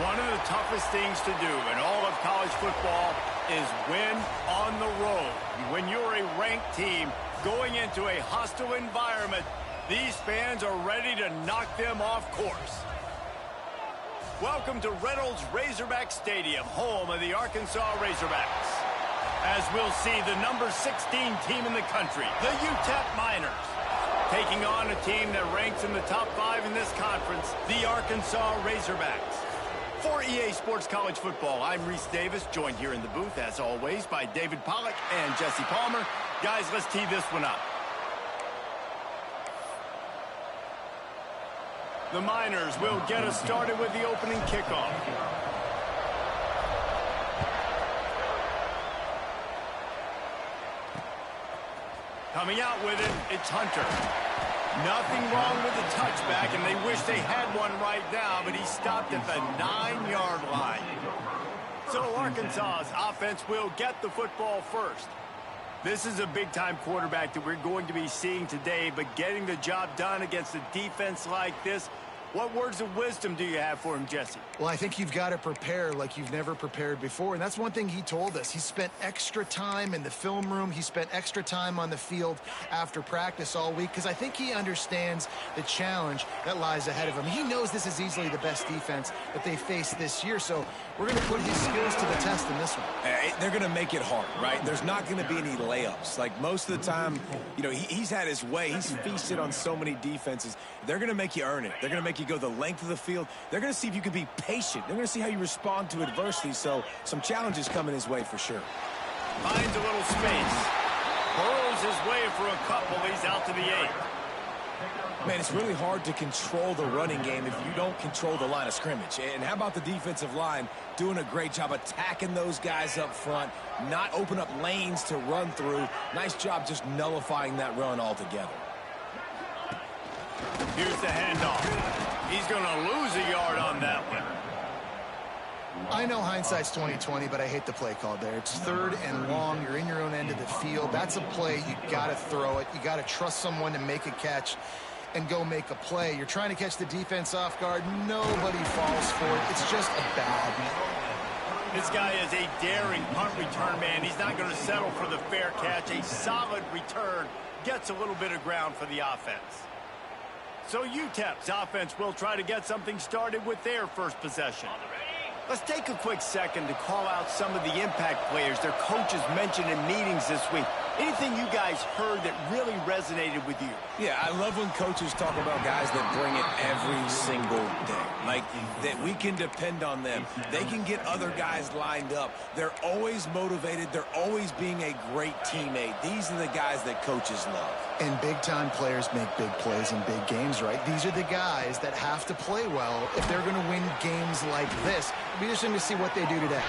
One of the toughest things to do in all of college football is win on the road. When you're a ranked team going into a hostile environment, these fans are ready to knock them off course. Welcome to Reynolds Razorback Stadium, home of the Arkansas Razorbacks. As we'll see, the number 16 team in the country, the UTEP Miners, taking on a team that ranks in the top 5 in this conference, the Arkansas Razorbacks. For EA Sports College Football, I'm Reese Davis, joined here in the booth, as always, by David Pollack and Jesse Palmer. Guys, let's tee this one up. The Miners will get us started with the opening kickoff. Coming out with it, it's Hunter. Nothing wrong with the touchback, and they wish they had one right now, but he stopped at the 9-yard line. So Arkansas's offense will get the football first. This is a big-time quarterback that we're going to be seeing today, but getting the job done against a defense like this, what words of wisdom do you have for him, Jesse? Well, I think you've got to prepare like you've never prepared before, and that's one thing he told us. He spent extra time in the film room. He spent extra time on the field after practice all week because I think he understands the challenge that lies ahead of him. He knows this is easily the best defense that they face this year, so we're going to put his skills to the test in this one. They're going to make it hard, right? There's not going to be any layups. Like most of the time, you know, he's had his way. He's feasted on so many defenses. They're going to make you earn it. They're going to make you go the length of the field. They're going to see if you can be patient. They're going to see how you respond to adversity. So some challenges coming his way for sure. Finds a little space. Burrows his way for a couple. He's out to the 8. Man, it's really hard to control the running game if you don't control the line of scrimmage. And how about the defensive line doing a great job attacking those guys up front, not open up lanes to run through. Nice job just nullifying that run altogether. Here's the handoff. He's going to lose a yard on that one. I know hindsight's 20/20, but I hate the play call there. It's 3rd and long. You're in your own end of the field. That's a play. You got to throw it. You got to trust someone to make a catch and go make a play. You're trying to catch the defense off guard. Nobody falls for it. It's just a bad. This guy is a daring punt return man. He's not going to settle for the fair catch. A solid return gets a little bit of ground for the offense. So UTEP's offense will try to get something started with their first possession. Let's take a quick second to call out some of the impact players their coaches mentioned in meetings this week. Anything you guys heard that really resonated with you? Yeah, I love when coaches talk about guys that bring it every single day. Like, that we can depend on them. They can get other guys lined up. They're always motivated. They're always being a great teammate. These are the guys that coaches love. And big-time players make big plays in big games, right? These are the guys that have to play well if they're going to win games like this. It'll be interesting to see what they do today.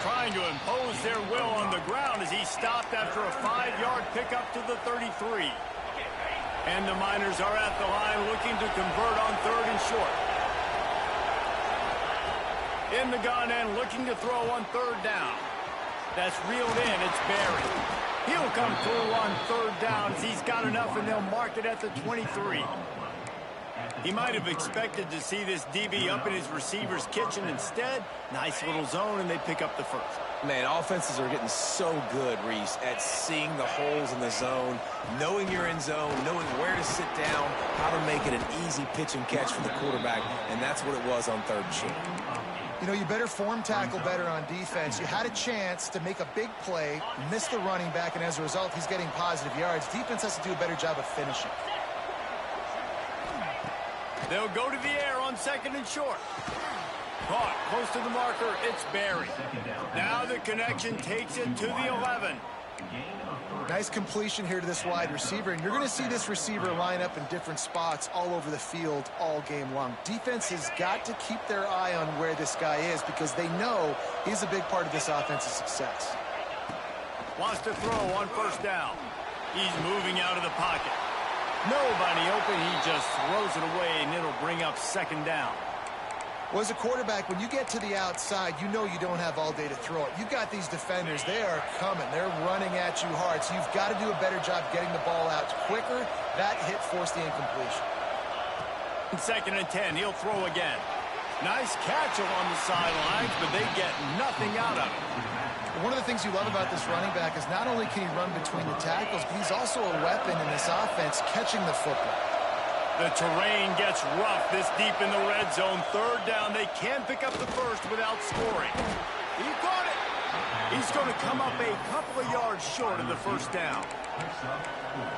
Trying to impose their will on the ground as he stopped after a 5-yard pickup to the 33. And the Miners are at the line looking to convert on 3rd and short. In the gun and looking to throw on 3rd down. That's reeled in. It's Barry. He'll come through on 3rd down as he's got enough, and they'll mark it at the 23. He might have expected to see this DB up in his receiver's kitchen. Instead, nice little zone, and they pick up the first. Man, offenses are getting so good, Reese, at seeing the holes in the zone, knowing you're in zone, knowing where to sit down, how to make it an easy pitch and catch for the quarterback, and that's what it was on 3rd and short. You know, you better form tackle better on defense. You had a chance to make a big play, miss the running back, and as a result, he's getting positive yards. Defense has to do a better job of finishing. They'll go to the air on 2nd and short. Caught close to the marker. It's Barry. Now the connection takes it to the 11. Nice completion here to this wide receiver, and you're going to see this receiver line up in different spots all over the field all game long. Defense has got to keep their eye on where this guy is because they know he's a big part of this offense's success. Wants to throw on 1st down. He's moving out of the pocket. Nobody open. He just throws it away, and it'll bring up 2nd down. Well, as a quarterback, when you get to the outside, you know you don't have all day to throw it. You've got these defenders. They are coming. They're running at you hard. So you've got to do a better job getting the ball out quicker. That hit forced the incompletion. 2nd and 10. He'll throw again. Nice catch along the sidelines, but they get nothing out of it. One of the things you love about this running back is not only can he run between the tackles, but he's also a weapon in this offense catching the football. The terrain gets rough this deep in the red zone. Third down, they can't pick up the first without scoring. He caught it. He's going to come up a couple of yards short of the first down.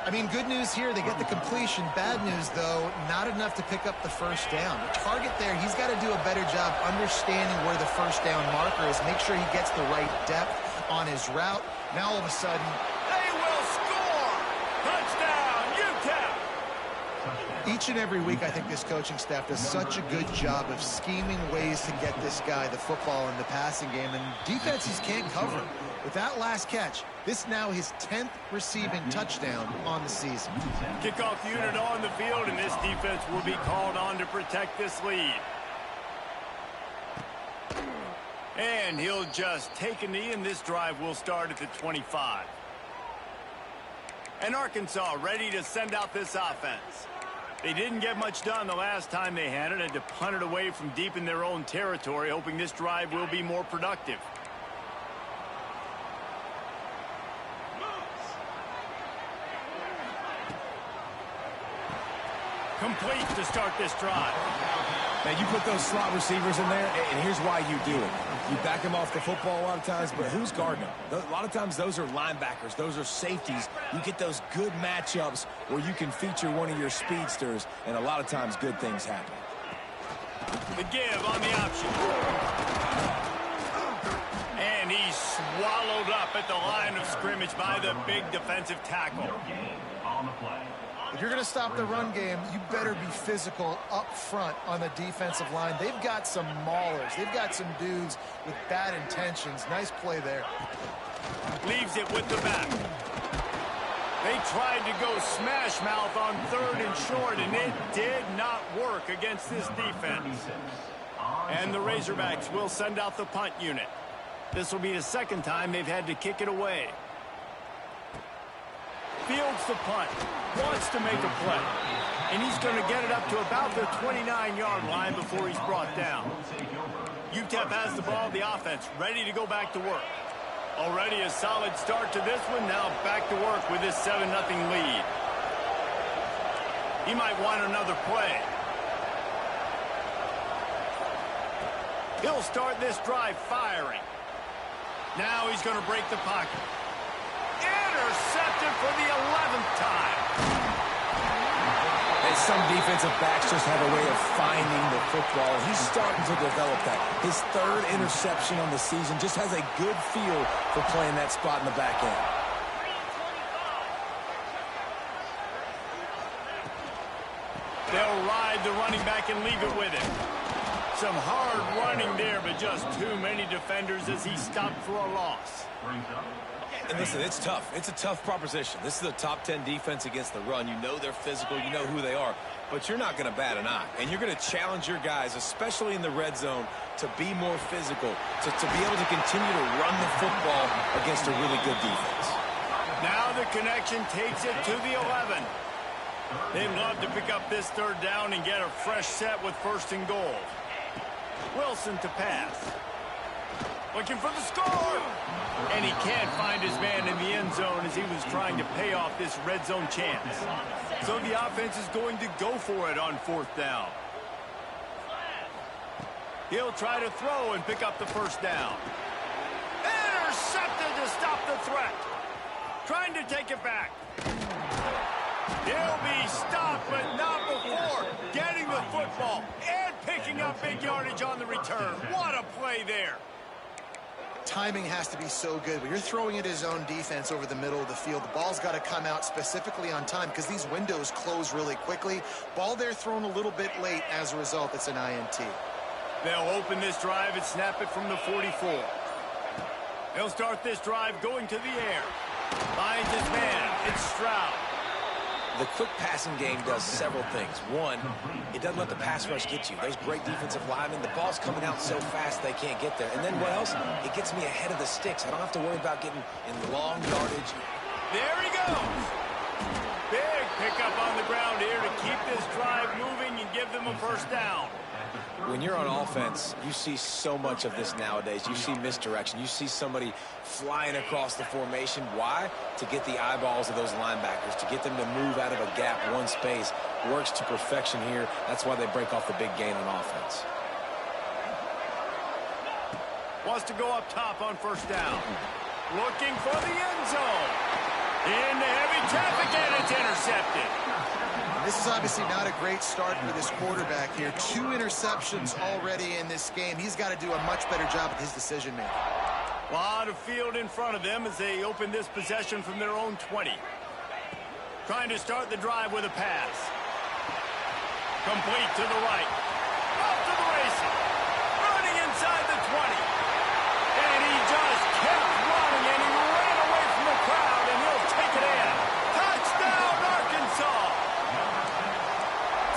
I mean, good news here, they get the completion. Bad news, though, not enough to pick up the first down. The target there, he's got to do a better job understanding where the first down marker is, make sure he gets the right depth on his route. Now, all of a sudden, they will score! Touchdown, UTEP! Each and every week, I think this coaching staff does such a good job of scheming ways to get this guy the football in the passing game, and defenses can't cover him. With that last catch, this now his 10th receiving touchdown on the season. Kickoff unit on the field, and this defense will be called on to protect this lead. And he'll just take a knee, and this drive will start at the 25. And Arkansas ready to send out this offense. They didn't get much done the last time they had it, and to punt it away from deep in their own territory, hoping this drive will be more productive. Complete to start this drive. Now, you put those slot receivers in there, and here's why you do it. You back them off the football a lot of times, but who's guarding them? A lot of times those are linebackers. Those are safeties. You get those good matchups where you can feature one of your speedsters, and a lot of times good things happen. The give on the option. And he's swallowed up at the line of scrimmage by the big defensive tackle. If you're going to stop the run game, you better be physical up front on the defensive line. They've got some maulers. They've got some dudes with bad intentions. Nice play there. Leaves it with the back. They tried to go smash mouth on third and short, and it did not work against this defense. And the Razorbacks will send out the punt unit. This will be the second time they've had to kick it away. Fields the punt, wants to make a play, and he's going to get it up to about the 29-yard line before he's brought down. UTEP has the ball, the offense, ready to go back to work. Already a solid start to this one, now back to work with this 7-0 lead. He might want another play. He'll start this drive firing. Now he's going to break the pocket. Intercepted for the 11th time. And some defensive backs just have a way of finding the football. He's starting to develop that. His third interception on the season, just has a good feel for playing that spot in the back end. They'll ride the running back and leave it with him. Some hard running there, but just too many defenders as he stopped for a loss. And listen, it's tough. It's a tough proposition. This is a top 10 defense against the run. You know they're physical. You know who they are. But you're not going to bat an eye. And you're going to challenge your guys, especially in the red zone, to be more physical, to be able to continue to run the football against a really good defense. Now the connection takes it to the 11. They'd love to pick up this third down and get a fresh set with first and goal. Wilson to pass. Looking for the score. And he can't find his man in the end zone as he was trying to pay off this red zone chance. So the offense is going to go for it on fourth down. He'll try to throw and pick up the first down. Intercepted to stop the threat. Trying to take it back. He'll be stopped, but not before getting the football and picking up big yardage on the return. What a play there. Timing has to be so good. When you're throwing at his own defense over the middle of the field, the ball's got to come out specifically on time because these windows close really quickly. Ball there thrown a little bit late. As a result, it's an INT. They'll open this drive and snap it from the 44. He'll start this drive going to the air. Finds his man. It's Stroud. The quick passing game does several things. One, it doesn't let the pass rush get you. There's great defensive linemen. The ball's coming out so fast they can't get there. And then what else? It gets me ahead of the sticks. I don't have to worry about getting in long yardage. There he goes. Big pickup on the ground here to keep this drive moving and give them a first down. When you're on offense, you see so much of this nowadays. You see misdirection. You see somebody flying across the formation. Why? To get the eyeballs of those linebackers, to get them to move out of a gap, one space. Works to perfection here. That's why they break off the big gain on offense. Wants to go up top on first down. Looking for the end zone. Into heavy traffic, and it's intercepted. This is obviously not a great start for this quarterback here. 2 interceptions already in this game. He's got to do a much better job with his decision-making. A lot of field in front of them as they open this possession from their own 20. Trying to start the drive with a pass. Complete to the right. Off to the races. Running inside the 20. And he just kept running, and he ran away from the crowd, and he'll take it in. Touchdown, Arkansas!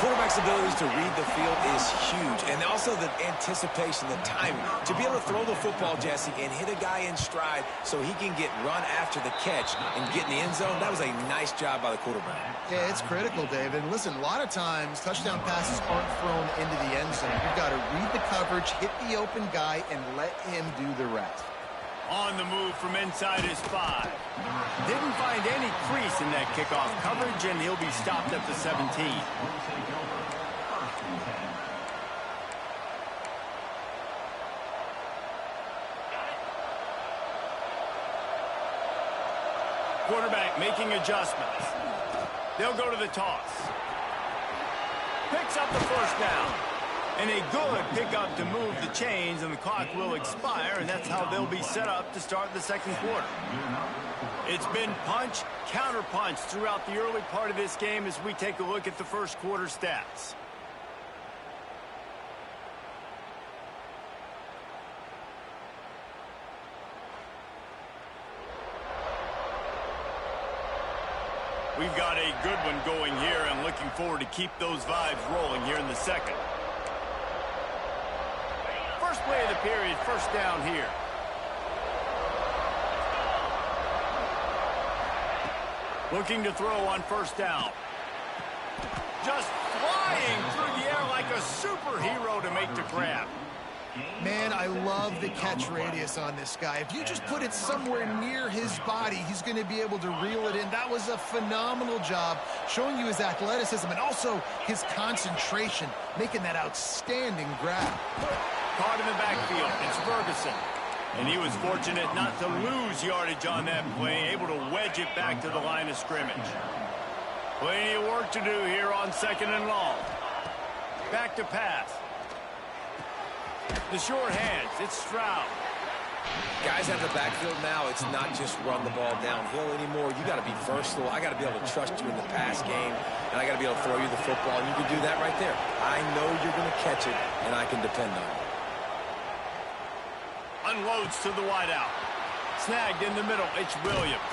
Quarterback's abilities to read the field is huge, and also the anticipation, the timing. To be able to throw the football, Jesse, and hit a guy in stride so he can get run after the catch and get in the end zone, that was a nice job by the quarterback. Yeah, it's critical, David. And listen, a lot of times touchdown passes aren't thrown into the end zone. You've got to read the coverage, hit the open guy, and let him do the rest. On the move from inside his 5. Didn't find any crease in that kickoff coverage, and he'll be stopped at the 17. Quarterback making adjustments. They'll go to the toss. Picks up the first down. And a good pickup to move the chains, and the clock will expire, and that's how they'll be set up to start the second quarter. It's been punch, counter-punch throughout the early part of this game as we take a look at the first quarter stats. We've got a good one going here, and looking forward to keep those vibes rolling here in the second. First play of the period, first down here. Looking to throw on first down. Just flying through the air like a superhero to make the grab. Man, I love the catch radius on this guy. If you just put it somewhere near his body, he's going to be able to reel it in. That was a phenomenal job, showing you his athleticism and also his concentration, making that outstanding grab. Caught in the backfield. It's Ferguson. And he was fortunate not to lose yardage on that play, able to wedge it back to the line of scrimmage. Plenty of work to do here on second and long. Back to pass. The short hands. It's Stroud. Guys out of the backfield now, it's not just run the ball downhill anymore. You got to be versatile. I got to be able to trust you in the pass game, and I got to be able to throw you the football, and you can do that right there. I know you're going to catch it, and I can depend on it. Unloads to the wideout. Snagged in the middle. It's Williams.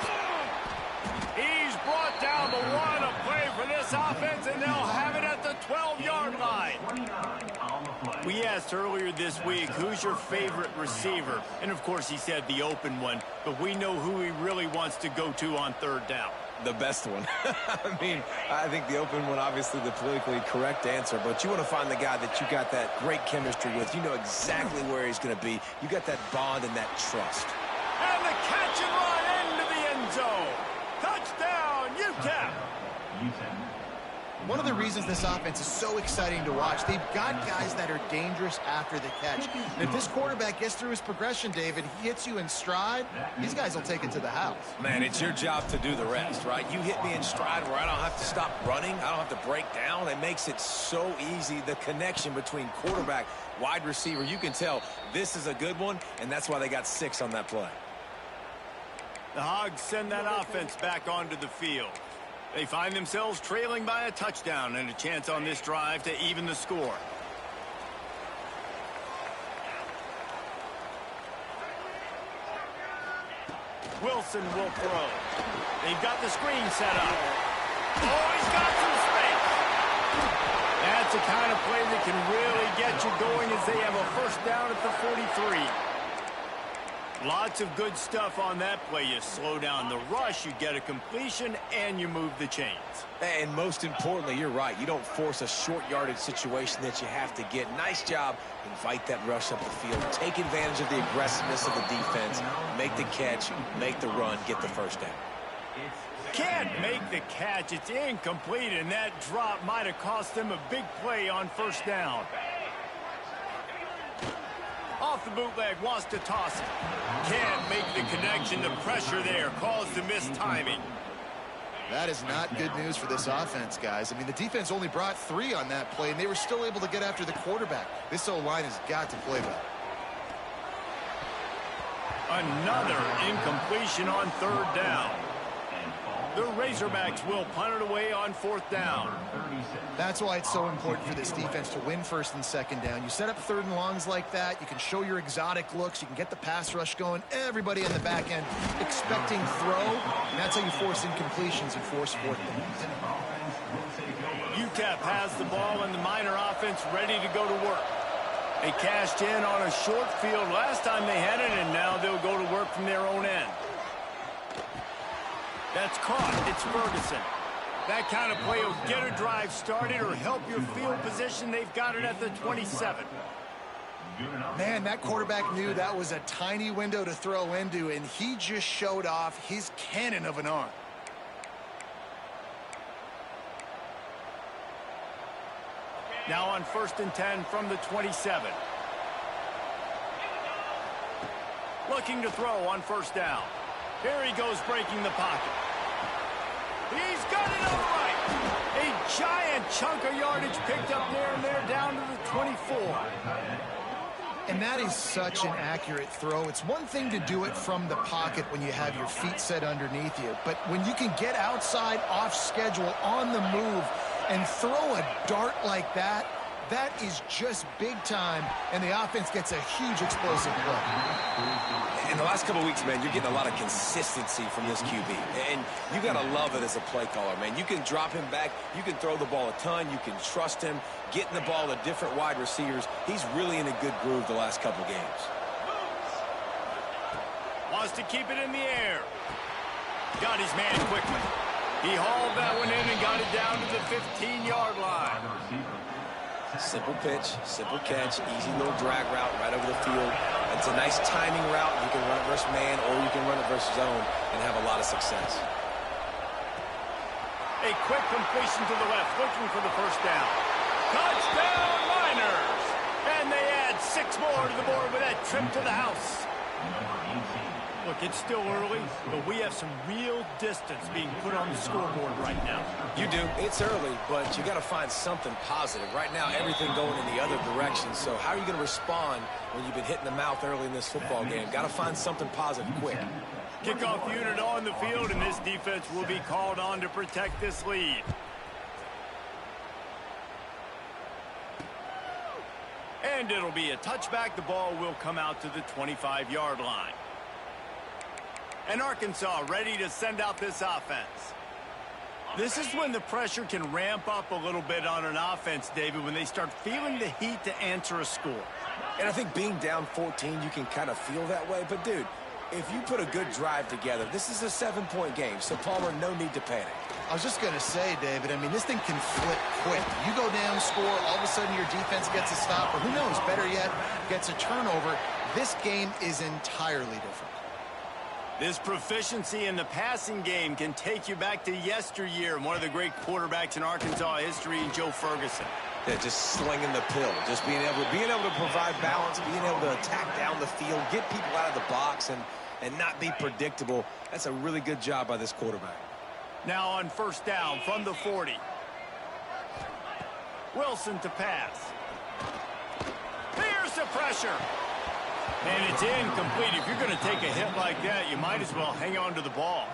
He's brought down the one. A play for this offense, and they'll have it at the 12-yard line. We asked earlier this week, who's your favorite receiver? And, of course, he said the open one. But we know who he really wants to go to on third down. The best one. I mean, I think the open one, obviously the politically correct answer, but you want to find the guy that you got that great chemistry with. You know exactly where he's going to be. You got that bond and that trust. And the catch and run into the end zone. Touchdown, UTEP. One of the reasons this offense is so exciting to watch, they've got guys that are dangerous after the catch. And if this quarterback gets through his progression, David, he hits you in stride, these guys will take it to the house. Man, it's your job to do the rest, right? You hit me in stride where I don't have to stop running. I don't have to break down. It makes it so easy, the connection between quarterback, wide receiver. You can tell this is a good one, and that's why they got 6 on that play. The Hogs send that offense back onto the field. They find themselves trailing by a touchdown and a chance on this drive to even the score. Wilson will throw. They've got the screen set up. Oh, he's got some space. That's the kind of play that can really get you going as they have a first down at the 43. Lots of good stuff on that play. You slow down the rush, you get a completion, and you move the chains. And most importantly, you're right. You don't force a short yardage situation that you have to get. Nice job. Invite that rush up the field. Take advantage of the aggressiveness of the defense. Make the catch, make the run, get the first down. Can't make the catch. It's incomplete, and that drop might have cost them a big play on first down. Off the bootleg, wants to toss it. Can't make the connection. The pressure there caused the missed timing. That is not good news for this offense, guys. I mean, the defense only brought 3 on that play, and they were still able to get after the quarterback. This O-line has got to play better. Another incompletion on third down. The Razorbacks will punt it away on fourth down. That's why it's so important for this defense to win first and second down. You set up third and longs like that. You can show your exotic looks. You can get the pass rush going. Everybody in the back end expecting throw. And that's how you force incompletions and force fourth downs. UTEP has the ball and the Miner offense ready to go to work. They cashed in on a short field last time they had it, and now they'll go to work from their own end. That's caught. It's Ferguson. That kind of play will get a drive started or help your field position. They've got it at the 27. Man, that quarterback knew that was a tiny window to throw into, and he just showed off his cannon of an arm. Now on 1st and 10 from the 27. Looking to throw on first down. Here he goes, breaking the pocket. He's got it all right. A giant chunk of yardage picked up there, and they're down to the 24. And that is such an accurate throw. It's one thing to do it from the pocket when you have your feet set underneath you, but when you can get outside, off schedule, on the move, and throw a dart like that, that is just big time, and the offense gets a huge explosive play. In the last couple of weeks, man, you're getting a lot of consistency from this QB, and you got to love it as a play caller, man. You can drop him back. You can throw the ball a ton. You can trust him, getting the ball to different wide receivers. He's really in a good groove the last couple games. Wants to keep it in the air. Got his man quickly. He hauled that one in and got it down to the 15-yard line. Simple pitch, simple catch, easy little drag route right over the field. It's a nice timing route. You can run it versus man, or you can run it versus zone and have a lot of success. A quick completion to the left, looking for the first down. Touchdown, Miners! And they add 6 more to the board with that trip to the house. Look, it's still early, but we have some real distance being put on the scoreboard right now. You do. It's early, but you got to find something positive. Right now, everything going in the other direction. So how are you going to respond when you've been hit in the mouth early in this football game? Got to find something positive quick. Kickoff unit on the field, and this defense will be called on to protect this lead. And it'll be a touchback. The ball will come out to the 25-yard line. And Arkansas ready to send out this offense. This is when the pressure can ramp up a little bit on an offense, David, when they start feeling the heat to answer a score. And I think being down 14, you can kind of feel that way. But, dude, if you put a good drive together, this is a 7-point game. So, Palmer, no need to panic. I was just going to say, David, I mean, this thing can flip quick. You go down, score, all of a sudden your defense gets a stop, or who knows, better yet, gets a turnover. This game is entirely different. This proficiency in the passing game can take you back to yesteryear, and one of the great quarterbacks in Arkansas history, Joe Ferguson. Yeah, just slinging the pill, just being able to provide balance, being able to attack down the field, get people out of the box, and not be predictable. That's a really good job by this quarterback. Now on first down from the 40. Wilson to pass. Here's the pressure. And it's incomplete. If you're going to take a hit like that, you might as well hang on to the ball.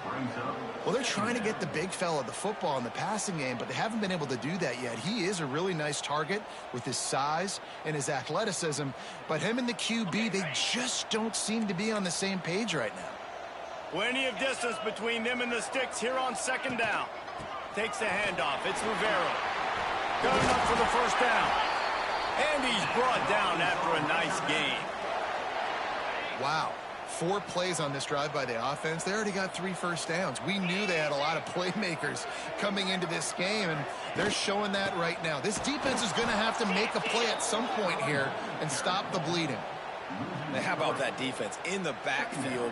Well, they're trying to get the big fella the football in the passing game, but they haven't been able to do that yet. He is a really nice target with his size and his athleticism, but him and the QB, they just don't seem to be on the same page right now. Plenty of distance between them and the sticks here on second down. Takes the handoff. It's Rivera. Got enough for the first down. And he's brought down after a nice game. Wow. 4 plays on this drive by the offense. They already got 3 first downs. We knew they had a lot of playmakers coming into this game, and they're showing that right now. This defense is going to have to make a play at some point here and stop the bleeding. Now, how about that defense in the backfield,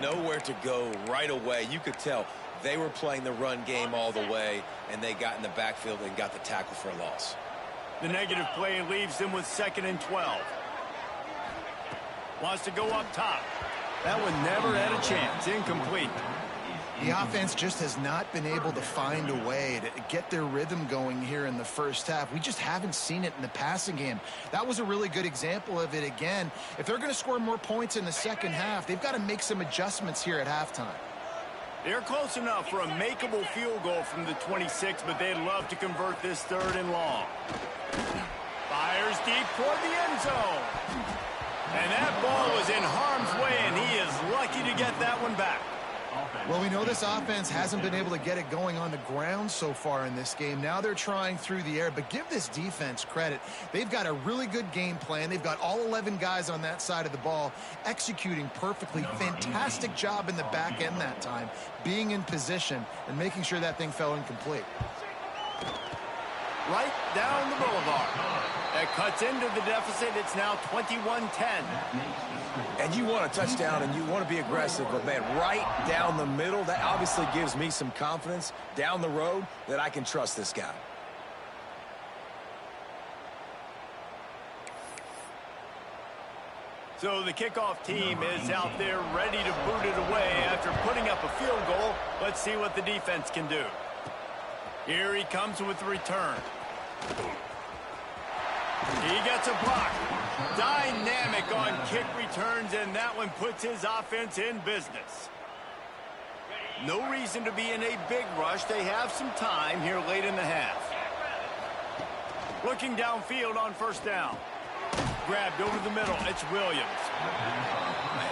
nowhere to go right away? You could tell they were playing the run game all the way, and they got in the backfield and got the tackle for a loss. The negative play leaves them with 2nd and 12. Wants to go up top. That one never had a chance. Incomplete. The offense just has not been able to find a way to get their rhythm going here in the first half. We just haven't seen it in the passing game. That was a really good example of it again. If they're going to score more points in the second half, they've got to make some adjustments here at halftime. They're close enough for a makeable field goal from the 26, but they'd love to convert this 3rd and long. Fires deep toward the end zone. And that ball was in harm's way, and he is lucky to get that one back. Well, we know this offense hasn't been able to get it going on the ground so far in this game. Now they're trying through the air, but give this defense credit. They've got a really good game plan. They've got all 11 guys on that side of the ball executing perfectly. Fantastic job in the back end that time, being in position and making sure that thing fell incomplete. Right down the boulevard. That cuts into the deficit. It's now 21-10. And you want a touchdown and you want to be aggressive, but, man, right down the middle, that obviously gives me some confidence down the road that I can trust this guy. So the kickoff team is out there ready to boot it away after putting up a field goal. Let's see what the defense can do. Here he comes with the return. He gets a block. Dynamic on kick returns, and that one puts his offense in business. No reason to be in a big rush. They have some time here late in the half. Looking downfield on 1st down. Grabbed over the middle. It's Williams.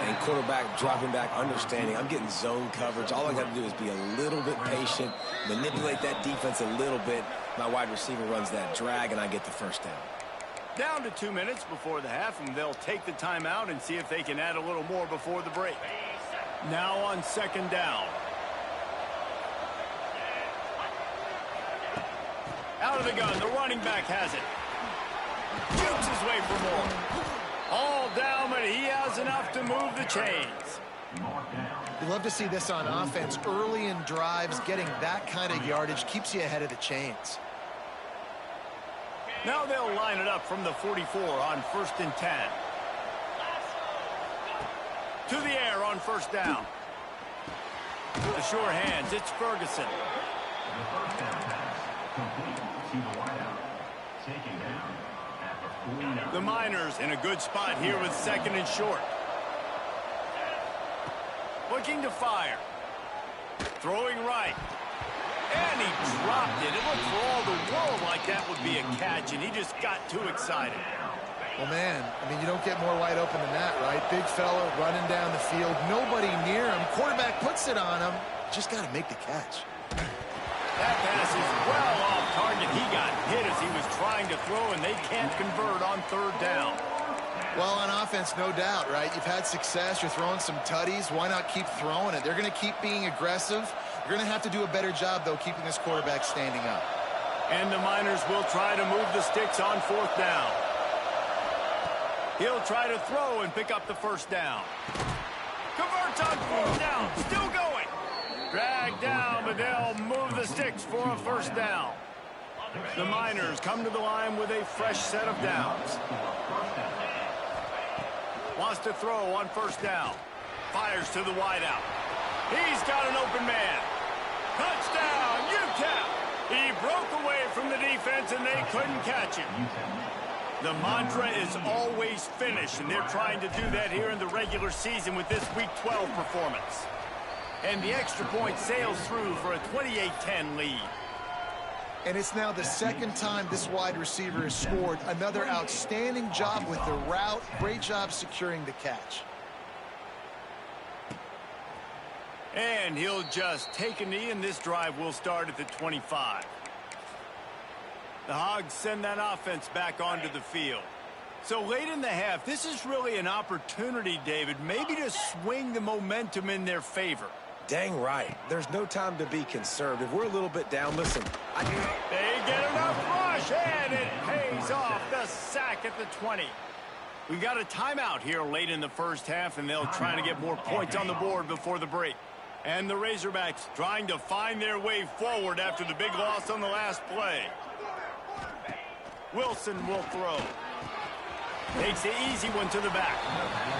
And quarterback dropping back, understanding. I'm getting zone coverage. All I got to do is be a little bit patient, manipulate that defense a little bit. My wide receiver runs that drag, and I get the 1st down. Down to 2 minutes before the half, and they'll take the timeout and see if they can add a little more before the break. Now on 2nd down. Out of the gun, the running back has it. Jukes his way for more. All down, but he has enough to move the chains. You love to see this on offense. Early in drives, getting that kind of yardage keeps you ahead of the chains. Now they'll line it up from the 44 on 1st and 10. To the air on 1st down. The sure hands, it's Ferguson. The Miners in a good spot here with 2nd and short. Looking to fire. Throwing right. And he dropped it. It looked for all the world like that would be a catch, and he just got too excited. Well, man, I mean, you don't get more wide open than that, right? Big fella running down the field. Nobody near him. Quarterback puts it on him. Just got to make the catch. That pass is well off target. He got hit as he was trying to throw, and they can't convert on 3rd down. Well, on offense, no doubt, right? You've had success. You're throwing some tutties. Why not keep throwing it? They're going to keep being aggressive. You're going to have to do a better job, though, keeping this quarterback standing up. And the Miners will try to move the sticks on 4th down. He'll try to throw and pick up the 1st down. Converts on 4th down. Still going. Dragged down, but they'll move the sticks for a 1st down. The Miners come to the line with a fresh set of downs. Wants to throw on 1st down. Fires to the wideout. He's got an open man. Touchdown, UTEP. He broke away from the defense, and they couldn't catch him. The mantra is always finish, and they're trying to do that here in the regular season with this Week 12 performance. And the extra point sails through for a 28-10 lead. And it's now the 2nd time this wide receiver has scored. Another outstanding job with the route. Great job securing the catch. And he'll just take a knee, and this drive will start at the 25. The Hogs send that offense back onto the field. So late in the half, this is really an opportunity, David, maybe to swing the momentum in their favor. Dang right. There's no time to be conservative. We're a little bit down. Listen, they get enough rush, and it pays off. The sack at the 20. We got a timeout here late in the first half, and they'll try to get more points on the board before the break. And the Razorbacks trying to find their way forward after the big loss on the last play. Wilson will throw. Takes the easy one to the back.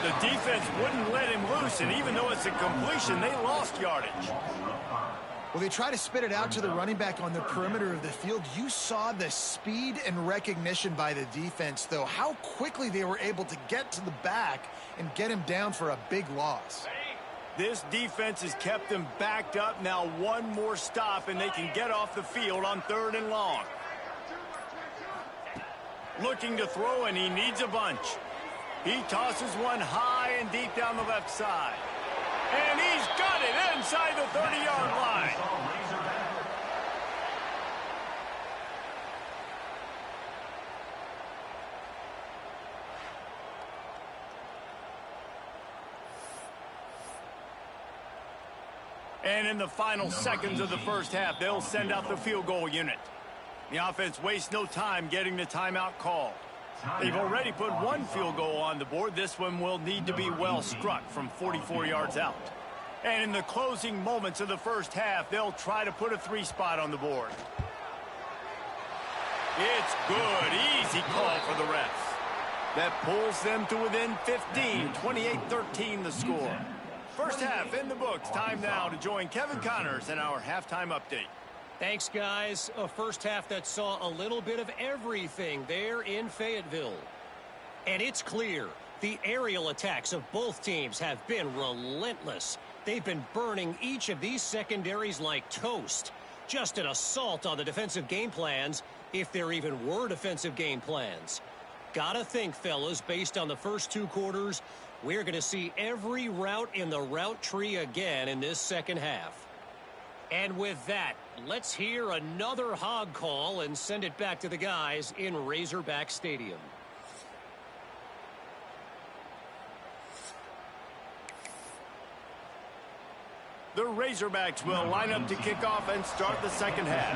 The defense wouldn't let him loose, and even though it's a completion, they lost yardage. Well, they try to spit it out to the running back on the perimeter of the field. You saw the speed and recognition by the defense, though, how quickly they were able to get to the back and get him down for a big loss. This defense has kept them backed up. Now one more stop, and they can get off the field on 3rd and long. Looking to throw, and he needs a bunch. He tosses one high and deep down the left side. And he's got it inside the 30-yard line. And in the final seconds of the first half, they'll send out the field goal unit. The offense wastes no time getting the timeout called. They've already put one field goal on the board. This one will need to be well struck from 44 yards out. And in the closing moments of the first half, they'll try to put a 3-spot on the board. It's good. Easy call for the refs. That pulls them to within 15. 28-13 the score. First half in the books. Time now to join Kevin Connors in our halftime update. Thanks, guys. A first half that saw a little bit of everything there in Fayetteville. And it's clear the aerial attacks of both teams have been relentless. They've been burning each of these secondaries like toast. Just an assault on the defensive game plans, if there even were defensive game plans. Gotta think, fellas, based on the first 2 quarters, we're going to see every route in the route tree again in this second half. And with that, let's hear another hog call and send it back to the guys in Razorback Stadium. The Razorbacks will line up to kick off and start the second half.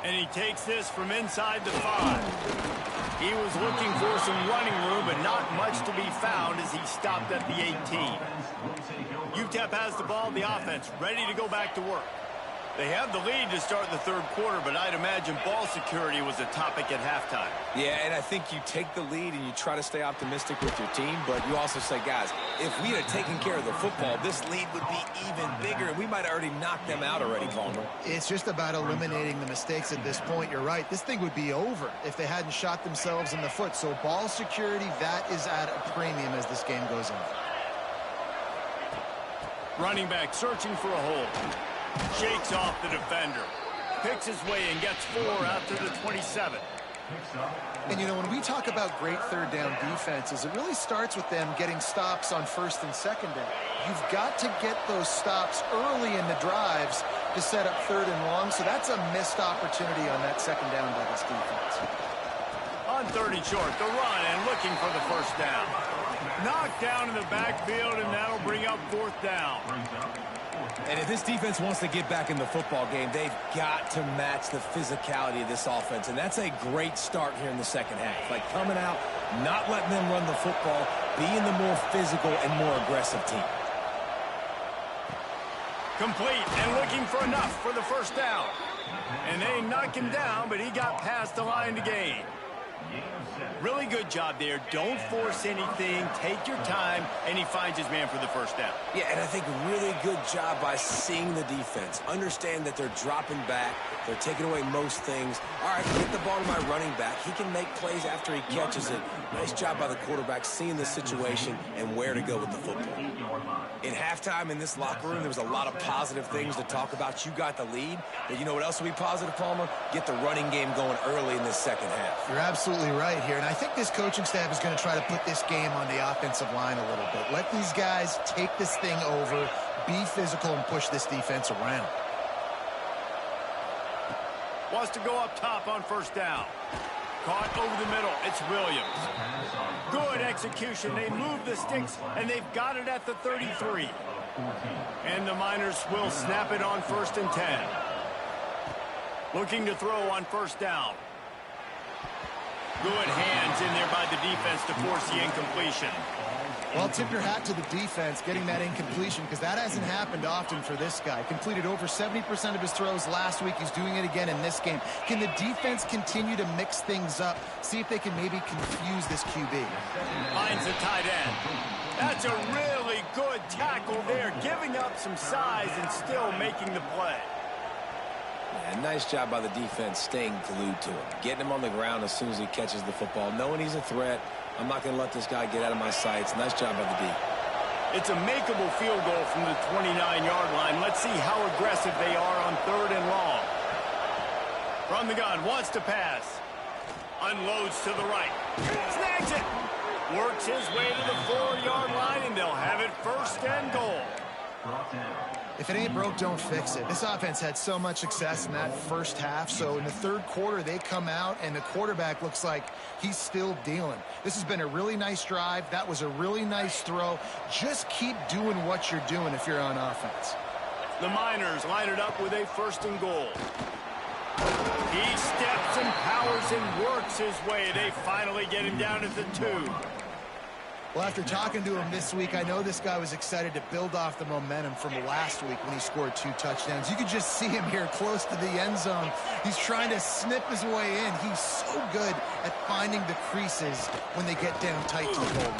And he takes this from inside the 5. He was looking for some running room, but not much to be found as he stopped at the 18. UTEP has the ball, the offense ready to go back to work. They have the lead to start the 3rd quarter, but I'd imagine ball security was a topic at halftime. Yeah, and I think you take the lead and you try to stay optimistic with your team, but you also say, guys, if we had taken care of the football, this lead would be even bigger, and we might have already knocked them out already, Palmer. It's just about eliminating the mistakes at this point. You're right. This thing would be over if they hadn't shot themselves in the foot. So ball security, that is at a premium as this game goes on. Running back searching for a hole. Shakes off the defender. Picks his way and gets 4 out to the 27. And, you know, when we talk about great 3rd down defenses, it really starts with them getting stops on 1st and 2nd down. You've got to get those stops early in the drives to set up 3rd and long, so that's a missed opportunity on that 2nd down by this defense. On 3rd and short, the run and looking for the first down. Knocked down in the backfield, and that'll bring up 4th down. And if this defense wants to get back in the football game, they've got to match the physicality of this offense. And that's a great start here in the second half. Like coming out, not letting them run the football, being the more physical and more aggressive team. Complete and looking for enough for the first down. And they knock him down, but he got past the line to gain. Really good job there. Don't force anything. Take your time, and he finds his man for the first down. Yeah, and I think really good job by seeing the defense. Understand that they're dropping back. They're taking away most things. All right, get the ball to my running back. He can make plays after he catches it. Nice job by the quarterback seeing the situation and where to go with the football. In halftime in this locker room, there was a lot of positive things to talk about. You got the lead, but you know what else will be positive, Palmer? Get the running game going early in this second half. You're absolutely right here, and I think this coaching staff is going to try to put this game on the offensive line a little bit. Let these guys take this thing over, be physical, and push this defense around. Wants to go up top on first down. Caught over the middle. It's Williams. Good execution. They move the sticks, and they've got it at the 33. And the Miners will snap it on 1st and 10. Looking to throw on first down. Good hands in there by the defense to force the incompletion. Well, tip your hat to the defense getting that incompletion, because that hasn't happened often for this guy. Completed over 70% of his throws last week. He's doing it again in this game. Can the defense continue to mix things up? See if they can maybe confuse this QB. Finds the tight end. That's a really good tackle there, giving up some size and still making the play. Yeah, nice job by the defense staying glued to him. Getting him on the ground as soon as he catches the football. Knowing he's a threat. I'm not going to let this guy get out of my sights. Nice job by the D. It's a makeable field goal from the 29-yard line. Let's see how aggressive they are on 3rd and long. From the gun, wants to pass. Unloads to the right. Snags it. Works his way to the 4-yard line, and they'll have it 1st and goal. If it ain't broke, don't fix it. This offense had so much success in that first half, so in the 3rd quarter, they come out, and the quarterback looks like he's still dealing. This has been a really nice drive. That was a really nice throw. Just keep doing what you're doing if you're on offense. The Miners line it up with a 1st and goal. He steps and powers and works his way. They finally get him down at the 2. Well, after talking to him this week, I know this guy was excited to build off the momentum from last week when he scored 2 touchdowns. You could just see him here close to the end zone. He's trying to snip his way in. He's so good at finding the creases when they get down tight to the goal.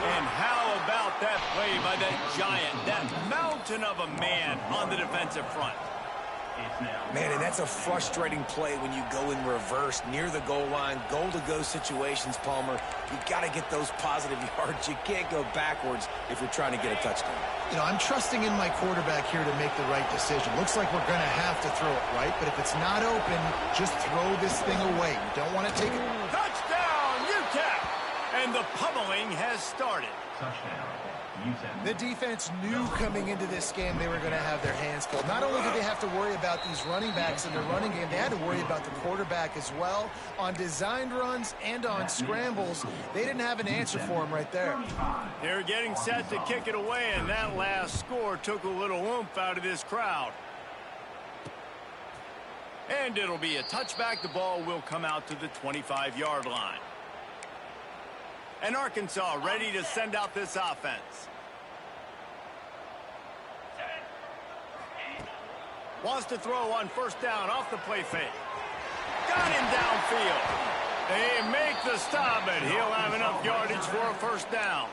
And how about that play by that giant, that mountain of a man on the defensive front? Man, and that's a frustrating play when you go in reverse near the goal line, goal-to-go situations, Palmer. You got to get those positive yards. You can't go backwards if you're trying to get a touchdown. You know, I'm trusting in my quarterback here to make the right decision. Looks like we're going to have to throw it right, but if it's not open, just throw this thing away. You don't want to take it. Touchdown, UTEP! And the pummeling has started. The defense knew coming into this game they were going to have their hands full. Not only did they have to worry about these running backs in the running game, they had to worry about the quarterback as well. On designed runs and on scrambles, they didn't have an answer for him right there. They're getting set to kick it away, and that last score took a little oomph out of this crowd. And it'll be a touchback. The ball will come out to the 25-yard line. And Arkansas ready to send out this offense. Wants to throw on first down off the play fake. Got him downfield. They make the stop, and he'll have enough yardage for a first down.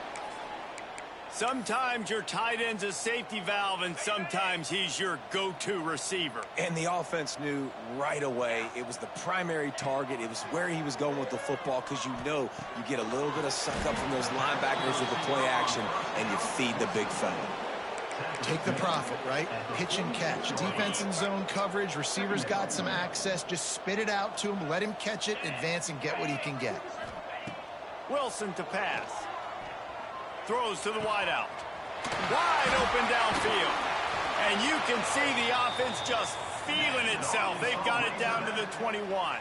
Sometimes your tight end's a safety valve, and sometimes he's your go-to receiver. And the offense knew right away it was the primary target. It was where he was going with the football, because you know you get a little bit of suck up from those linebackers with the play action, and you feed the big fella. Take the profit, right? Pitch and catch. Defense in zone coverage. Receivers got some access. Just spit it out to him. Let him catch it, advance, and get what he can get. Wilson to pass. Throws to the wideout. Wide open downfield. And you can see the offense just feeling itself. They've got it down to the 21.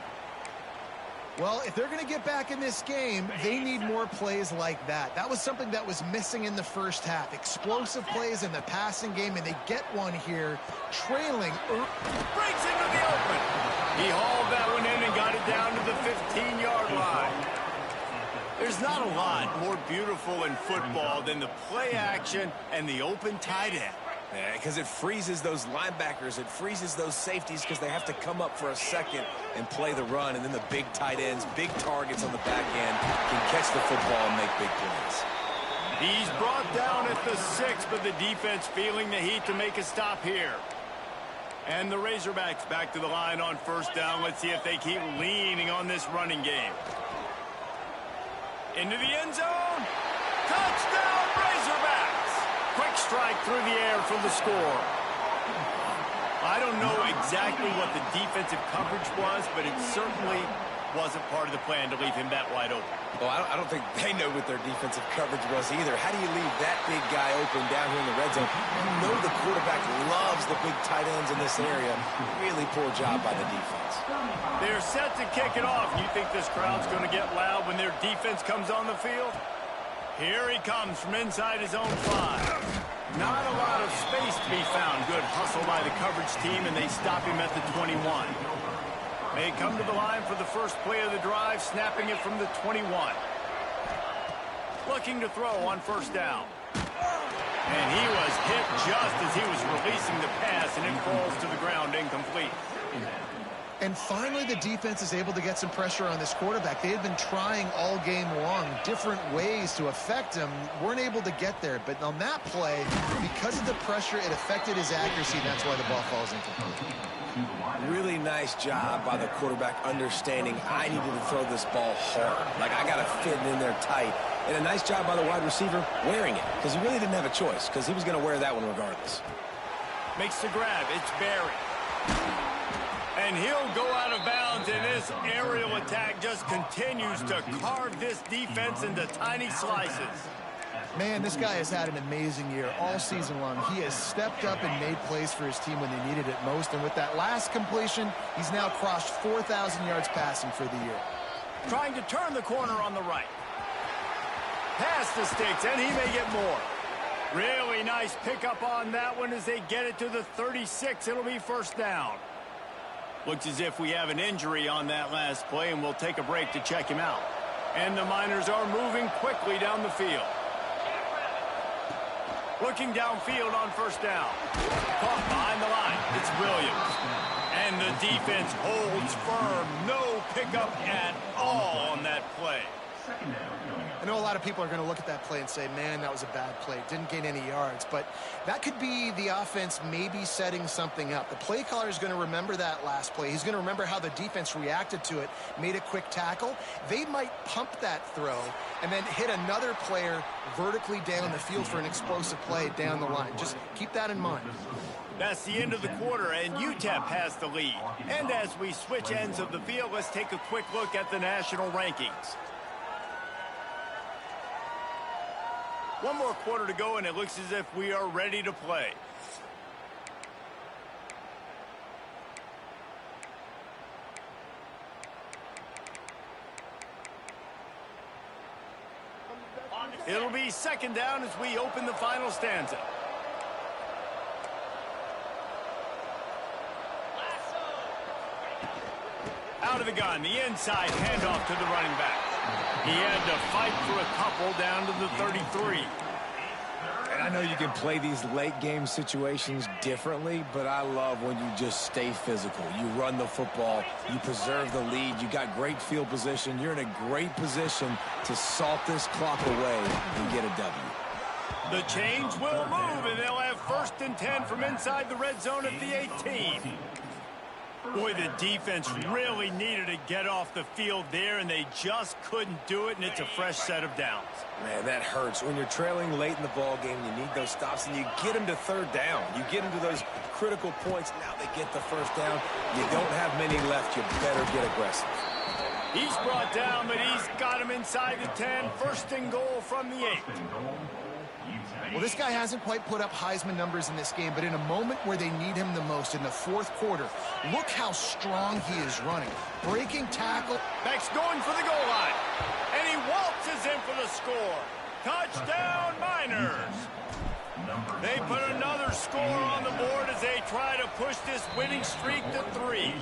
Well, if they're going to get back in this game, they need more plays like that. That was something that was missing in the first half. Explosive plays in the passing game, and they get one here, trailing. Breaks into the open. He hauled that one in and got it down to the 15-yard line. There's not a lot more beautiful in football than the play action and the open tight end. Yeah, because it freezes those linebackers. It freezes those safeties because they have to come up for a second and play the run. And then the big tight ends, big targets on the back end can catch the football and make big plays. He's brought down at the 6, but the defense feeling the heat to make a stop here. And the Razorbacks back to the line on first down. Let's see if they keep leaning on this running game. Into the end zone. Touchdown, Razorbacks. Quick strike through the air for the score. I don't know exactly what the defensive coverage was, but it certainly wasn't part of the plan to leave him that wide open. Well, I don't think they know what their defensive coverage was either. How do you leave that big guy open down here in the red zone? You know the quarterback loves the big tight ends in this area. Really poor job by the defense. They're set to kick it off. You think this crowd's going to get loud when their defense comes on the field? Here he comes from inside his own 5. Not a lot of space to be found. Good hustle by the coverage team, and they stop him at the 21. They come to the line for the first play of the drive, snapping it from the 21. Looking to throw on first down. And he was hit just as he was releasing the pass, and it falls to the ground incomplete. And finally, the defense is able to get some pressure on this quarterback. They had been trying all game long different ways to affect him. Weren't able to get there. But on that play, because of the pressure, it affected his accuracy. That's why the ball falls incomplete. Really nice job by the quarterback understanding I needed to throw this ball hard. Like, I got to fit it in there tight. And a nice job by the wide receiver wearing it, because he really didn't have a choice, because he was going to wear that one regardless. Makes the grab. It's Barry. And he'll go out of bounds, and this aerial attack just continues to carve this defense into tiny slices. Man, this guy has had an amazing year all season long. He has stepped up and made plays for his team when they needed it most. And with that last completion, he's now crossed 4,000 yards passing for the year. Trying to turn the corner on the right. Pass the sticks, and he may get more. Really nice pickup on that one as they get it to the 36. It'll be first down. Looks as if we have an injury on that last play, and we'll take a break to check him out. And the Miners are moving quickly down the field. Looking downfield on first down. Caught behind the line. It's Williams. And the defense holds firm. No pickup at all on that play. I know a lot of people are going to look at that play and say, man, that was a bad play. Didn't gain any yards. But that could be the offense maybe setting something up. The play caller is going to remember that last play. He's going to remember how the defense reacted to it, made a quick tackle. They might pump that throw and then hit another player vertically down the field for an explosive play down the line. Just keep that in mind. That's the end of the quarter, and UTEP has the lead. And as we switch ends of the field, let's take a quick look at the national rankings. One more quarter to go, and it looks as if we are ready to play. It'll be second down as we open the final stanza. Out of the gun, the inside handoff to the running back. He had to fight for a couple down to the 33. And I know you can play these late game situations differently, but I love when you just stay physical. You run the football, you preserve the lead, you got great field position, you're in a great position to salt this clock away and get a W. The chains will move, and they'll have first and 10 from inside the red zone at the 18. Boy, the defense really needed to get off the field there, and they just couldn't do it, and it's a fresh set of downs. Man, that hurts. When you're trailing late in the ball game, you need those stops, and you get them to third down. You get them to those critical points. Now they get the first down. You don't have many left. You better get aggressive. He's brought down, but he's got him inside the 10. First and goal from the 8. Well, this guy hasn't quite put up Heisman numbers in this game, but in a moment where they need him the most, in the fourth quarter, look how strong he is running. Breaking tackle. Beck's going for the goal line. And he waltzes in for the score. Touchdown, Miners. They put another score on the board as they try to push this winning streak to 3.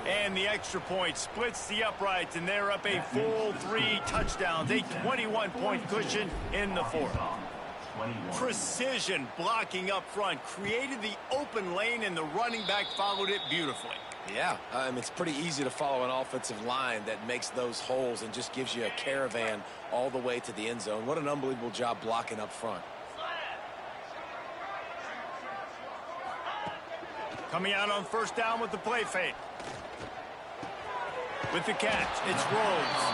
And the extra point splits the uprights, and they're up a full 3 touchdowns, a 21-point cushion in the fourth. Precision blocking up front created the open lane, and the running back followed it beautifully. Yeah, it's pretty easy to follow an offensive line that makes those holes and just gives you a caravan all the way to the end zone. What an unbelievable job blocking up front. Coming out on first down with the play fake. With the catch, it's Rhodes.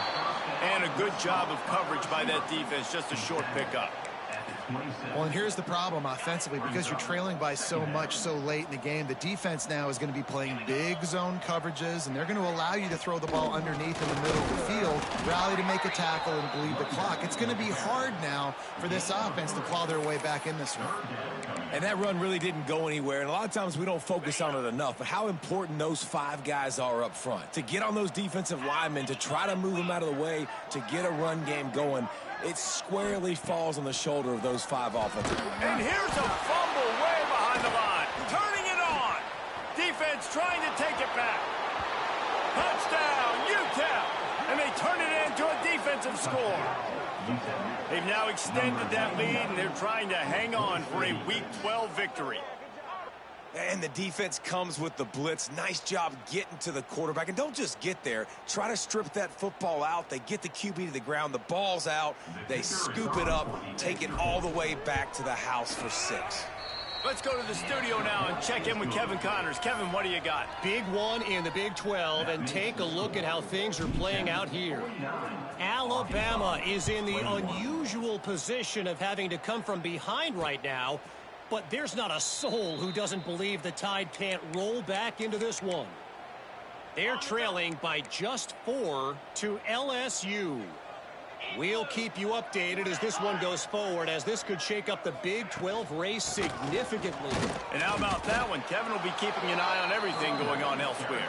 And a good job of coverage by that defense, just a short pickup. Well, and here's the problem offensively. Because you're trailing by so much so late in the game, the defense now is going to be playing big zone coverages, and they're going to allow you to throw the ball underneath in the middle of the field, rally to make a tackle, and bleed the clock. It's going to be hard now for this offense to claw their way back in this one. And that run really didn't go anywhere, and a lot of times we don't focus on it enough, but how important those 5 guys are up front. To get on those defensive linemen, to try to move them out of the way, to get a run game going, it squarely falls on the shoulder of those 5 offensive linemen. And here's a fumble way behind the line. Turning it on. Defense trying to take it back. Touchdown, UTEP. And they turn it into a defensive score. They've now extended that lead, and they're trying to hang on for a Week 12 victory. And the defense comes with the blitz. Nice job getting to the quarterback. And don't just get there. Try to strip that football out. They get the QB to the ground. The ball's out. They scoop it up, take it all the way back to the house for 6. Let's go to the studio now and check in with Kevin Connors. Kevin, what do you got? Big one in the Big 12, and take a look at how things are playing out here. Alabama is in the unusual position of having to come from behind right now, but there's not a soul who doesn't believe the Tide can't roll back into this one. They're trailing by just 4 to LSU. We'll keep you updated as this one goes forward, as this could shake up the Big 12 race significantly. And how about that one? Kevin will be keeping an eye on everything going on elsewhere.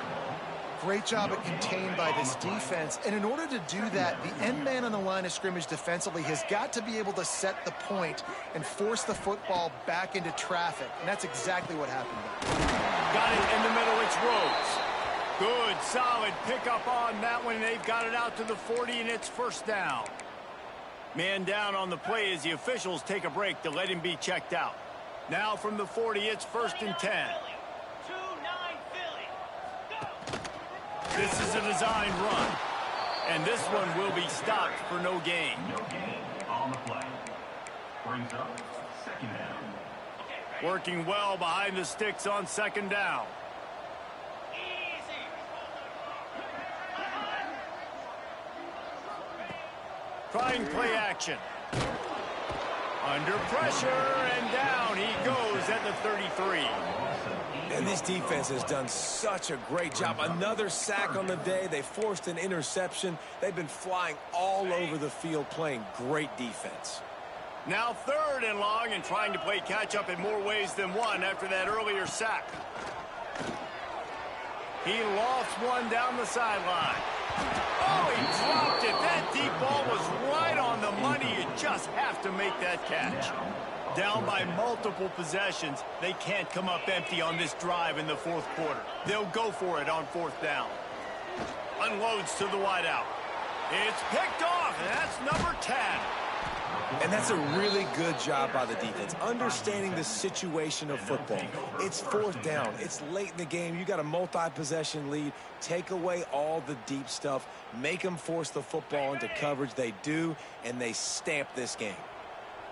Great job at contained by this defense. And in order to do that, the end man on the line of scrimmage defensively has got to be able to set the point and force the football back into traffic. And that's exactly what happened there. Got it in the middle. It's Rhodes. Good, solid pickup on that one. They've got it out to the 40, and it's first down. Man down on the play as the officials take a break to let him be checked out. Now from the 40, it's 1st and 10. This is a design run, and this one will be stopped for no gain. On the play. Brings up 2nd down. Working well behind the sticks on 2nd down. Trying play action. Under pressure, and down he goes at the 33. And this defense has done such a great job. Another sack on the day. They forced an interception. They've been flying all over the field, playing great defense. Now 3rd and long, and trying to play catch-up in more ways than one after that earlier sack. He lost one down the sideline. Oh, he dropped it. That deep ball was right on the money. You just have to make that catch. Down by multiple possessions, they can't come up empty on this drive in the 4th quarter. They'll go for it on 4th down. Unloads to the wideout. It's picked off, and that's number 10. And that's a really good job by the defense, understanding the situation of football. It's 4th down. It's late in the game. You got a multi-possession lead. Take away all the deep stuff. Make them force the football into coverage. They do, and they stamp this game.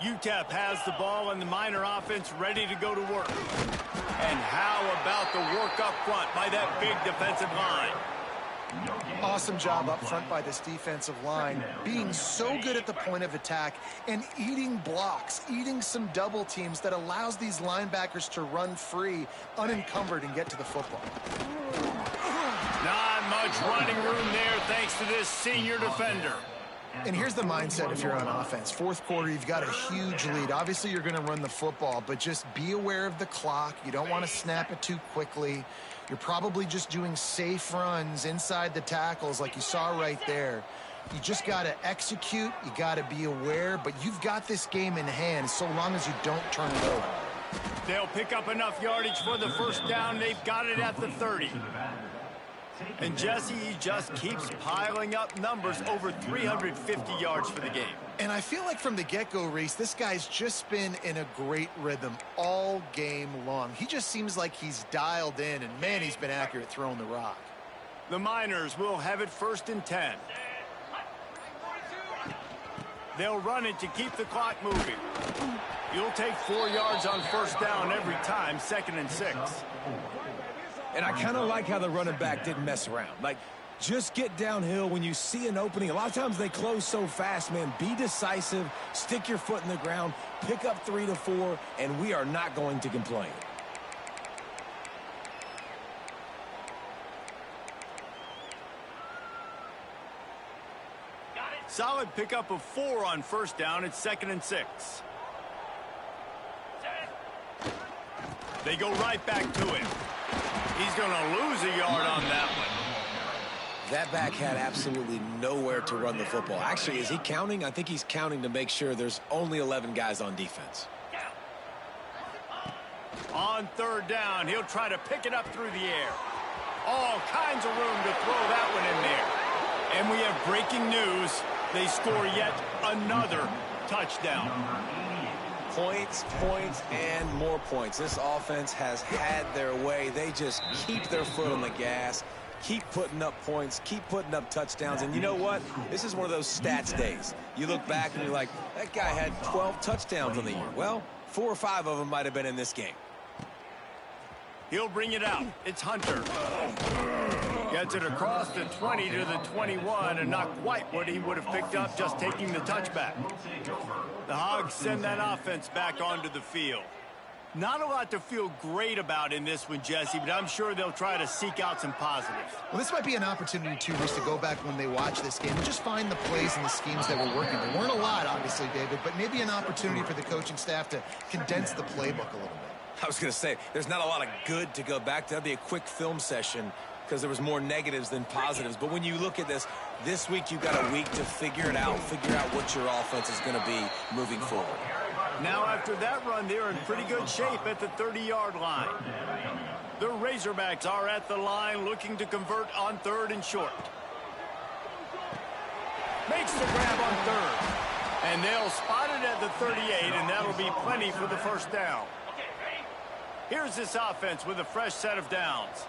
UTEP has the ball, and the Miner offense ready to go to work. And how about the work up front by that big defensive line? Awesome job up front by this defensive line, being so good at the point of attack and eating blocks, eating some double teams that allows these linebackers to run free, unencumbered, and get to the football. Not much running room there thanks to this senior defender. And here's the mindset if you're on offense. 4th quarter, you've got a huge lead. Obviously, you're going to run the football, but just be aware of the clock. You don't want to snap it too quickly. You're probably just doing safe runs inside the tackles like you saw right there. You just got to execute. You got to be aware, but you've got this game in hand so long as you don't turn it over. They'll pick up enough yardage for the 1st down. They've got it at the 30. And Jesse, he just keeps piling up numbers, over 350 yards for the game. And I feel like from the get-go, Reese, this guy's just been in a great rhythm all game long. He just seems like he's dialed in, and man, he's been accurate throwing the rock. The Miners will have it 1st and 10. They'll run it to keep the clock moving. You'll take 4 yards on 1st down every time, 2nd and 6. And I kind of like how the running back didn't mess around. Like, Just get downhill when you see an opening. A lot of times they close so fast, man. Be decisive, stick your foot in the ground, pick up 3 to 4, and we are not going to complain. Solid pickup of 4 on first down. It's 2nd and 6. They go right back to him. He's going to lose a yard on that one. That back had absolutely nowhere to run the football. Actually, is he counting? I think he's counting to make sure there's only 11 guys on defense. On 3rd down, he'll try to pick it up through the air. All kinds of room to throw that one in there. And we have breaking news. They score yet another touchdown. Points, points, and more points. This offense has had their way. They just keep their foot on the gas, keep putting up points, keep putting up touchdowns. And you know what? This is one of those stats days. You look back and you're like, that guy had 12 touchdowns on the year. Well, 4 or 5 of them might have been in this game. He'll bring it out. It's Hunter. Gets it across the 20 to the 21, and not quite what he would have picked up just taking the touchback. The Hogs send that offense back onto the field. Not a lot to feel great about in this one, Jesse, but I'm sure they'll try to seek out some positives. Well, this might be an opportunity, too, Reese, to go back when they watch this game and just find the plays and the schemes that were working. There weren't a lot, obviously, David, but maybe an opportunity for the coaching staff to condense the playbook a little bit. I was going to say, there's not a lot of good to go back to. That'd be a quick film session because there was more negatives than positives. But when you look at this week you've got a week to figure it out, figure out what your offense is going to be moving forward. Now after that run, they're in pretty good shape at the 30-yard line. The Razorbacks are at the line looking to convert on 3rd and short. Makes the grab on 3rd. And they'll spot it at the 38, and that'll be plenty for the first down. Here's this offense with a fresh set of downs.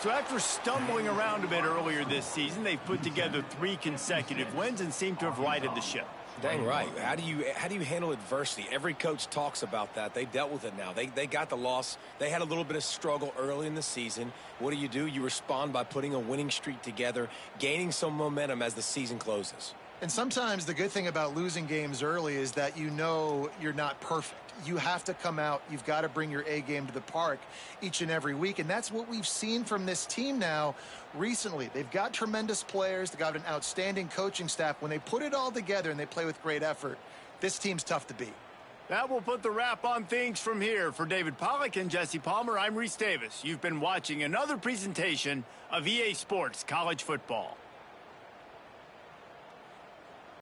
So after stumbling around a bit earlier this season, they've put together 3 consecutive wins and seem to have righted the ship. Dang right. How do you handle adversity? Every coach talks about that. They dealt with it now. They got the loss. They had a little bit of struggle early in the season. What do? You respond by putting a winning streak together, gaining some momentum as the season closes. And sometimes the good thing about losing games early is that you know you're not perfect. You have to come out. You've got to bring your A game to the park each and every week. And that's what we've seen from this team now recently. They've got tremendous players. They've got an outstanding coaching staff. When they put it all together and they play with great effort, this team's tough to beat. That will put the wrap on things from here. For David Pollack and Jesse Palmer, I'm Reese Davis. You've been watching another presentation of EA Sports College Football.